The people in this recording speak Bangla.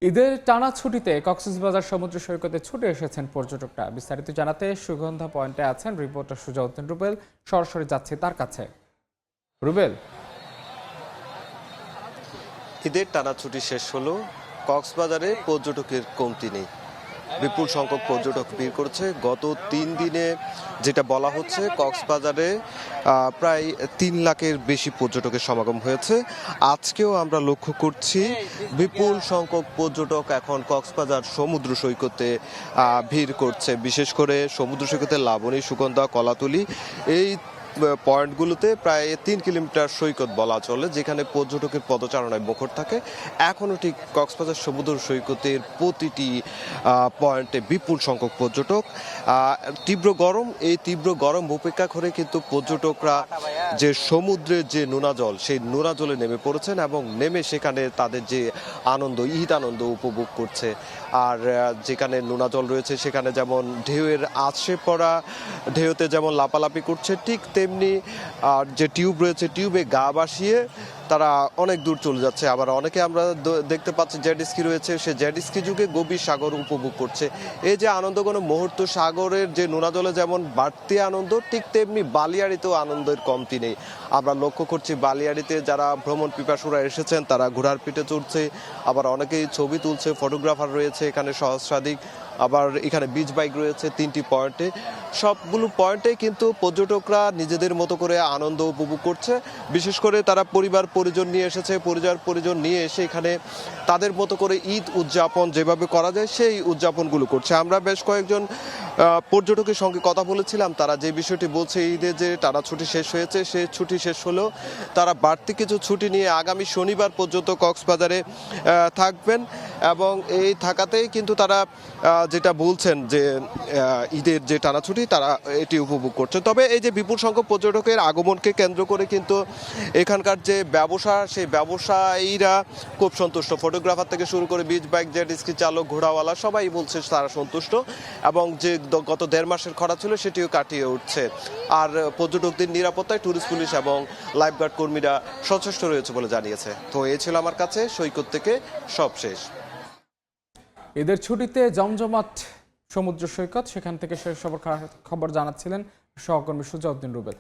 ঈদের টানা ছুটিতে কক্সবাজার সমুদ্র সৈকতে ছুটে এসেছেন পর্যটকরা। বিস্তারিত জানাতে সুগন্ধা পয়েন্টে আছেন রিপোর্টার সুজাউদ্দিন রুবেল। সরাসরি যাচ্ছে তার কাছে। রুবেল, ঈদের টানা ছুটি শেষ হলো, কক্সবাজারে পর্যটকের কমতি নেই। বিপুল সংখ্যক পর্যটক ভিড় করেছে। গত 3 দিনে যেটা বলা হচ্ছে, কক্সবাজারে প্রায় 3 লাখের বেশি পর্যটকের সমাগম হয়েছে। আজকেও আমরা লক্ষ্য করছি বিপুল সংখ্যক পর্যটক এখন কক্সবাজার সমুদ্র সৈকতে ভিড় করছে। বিশেষ করে সমুদ্র সৈকতে লাবণী, সুগন্ধা, কলাতলী এই পয়েন্টগুলোতে প্রায় 3 কিলোমিটার সৈকত বলা চলে, যেখানে পর্যটকের পদচারণায় মুখর থাকে। এখনও ঠিক কক্সবাজার সমুদ্র সৈকতের প্রতিটি পয়েন্টে বিপুল সংখ্যক পর্যটক। তীব্র গরম, এই তীব্র গরম উপেক্ষা করে কিন্তু পর্যটকরা যে সমুদ্রের যে নোনা জল, সেই নোনা জলে নেমে পড়েছেন এবং নেমে সেখানে তাদের যে আনন্দ, ঈদ আনন্দ উপভোগ করছে। আর যেখানে নোনা জল রয়েছে সেখানে যেমন ঢেউয়ের আছড়ে পড়া ঢেউতে যেমন লাপালাপি করছে, ঠিক তেমনি আর যে টিউব রয়েছে টিউবে গা ভাসিয়ে তারা অনেক দূর চলে যাচ্ছে। আবার অনেকে আমরা দেখতে পাচ্ছি জেট স্কি রয়েছে, সে জেট স্কি যুগে গভীর সাগর উপভোগ করছে। এই যে আনন্দঘন মুহূর্ত, সাগরের যে নোনা জলে যেমন বাড়তি আনন্দ, ঠিক তেমনি বালিয়াড়িতেও আনন্দের কমতি নেই। আমরা লক্ষ্য করছি বালিয়াড়িতে যারা ভ্রমণ পিপাসুরা এসেছেন তারা ঘোড়ার পিঠে চড়ছে, আবার অনেকেই ছবি তুলছে, ফটোগ্রাফার রয়েছে এখানে সহস্রাধিক। আবার এখানে বিচ বাইক রয়েছে 3টি পয়েন্টে। সবগুলো পয়েন্টে কিন্তু পর্যটকরা নিজেদের মতো করে আনন্দ উপভোগ করছে। বিশেষ করে তারা পরিবার পরিজন নিয়ে এসেছে, পরিজন নিয়ে এসে এখানে তাদের মতো করে ঈদ উদযাপন যেভাবে করা যায় সেই উদযাপনগুলো করছে। আমরা বেশ কয়েকজন পর্যটকের সঙ্গে কথা বলেছিলাম, তারা যে বিষয়টি বলছে, ঈদের যে টানা ছুটি শেষ হয়েছে, সেই ছুটি শেষ হলেও তারা বাড়তি কিছু ছুটি নিয়ে আগামী শনিবার পর্যন্ত কক্সবাজারে থাকবেন এবং এই থাকাতেই কিন্তু তারা যেটা বলছেন যে ঈদের যে টানা ছুটি তারা এটি উপভোগ করছে। তবে এই যে বিপুল সংখ্যক পর্যটকের আগমনকে কেন্দ্র করে কিন্তু এখানকার যে ব্যবসা, সেই ব্যবসায়ীরা খুব সন্তুষ্ট। ফটোগ্রাফার থেকে শুরু করে বিচ বাইক, জেট স্কি চালক, ঘোড়াওয়ালা সবাই বলছে তারা সন্তুষ্ট এবং যে গত 1.5 মাসের খরা ছিল সেটিও কাটিয়ে উঠছে। আর পর্যটকদের নিরাপত্তায় ট্যুরিস্ট পুলিশ এবং লাইফগার্ড কর্মীরা সচেষ্ট রয়েছে বলে জানিয়েছে। তো এই ছিল আমার কাছে সৈকত থেকে সব শেষ। ঈদের ছুটিতে জমজমাট সমুদ্র সৈকত, সেখান থেকে শেষ খবর জানাচ্ছিলেন সহকর্মী সুজাউদ্দিন রুবেল।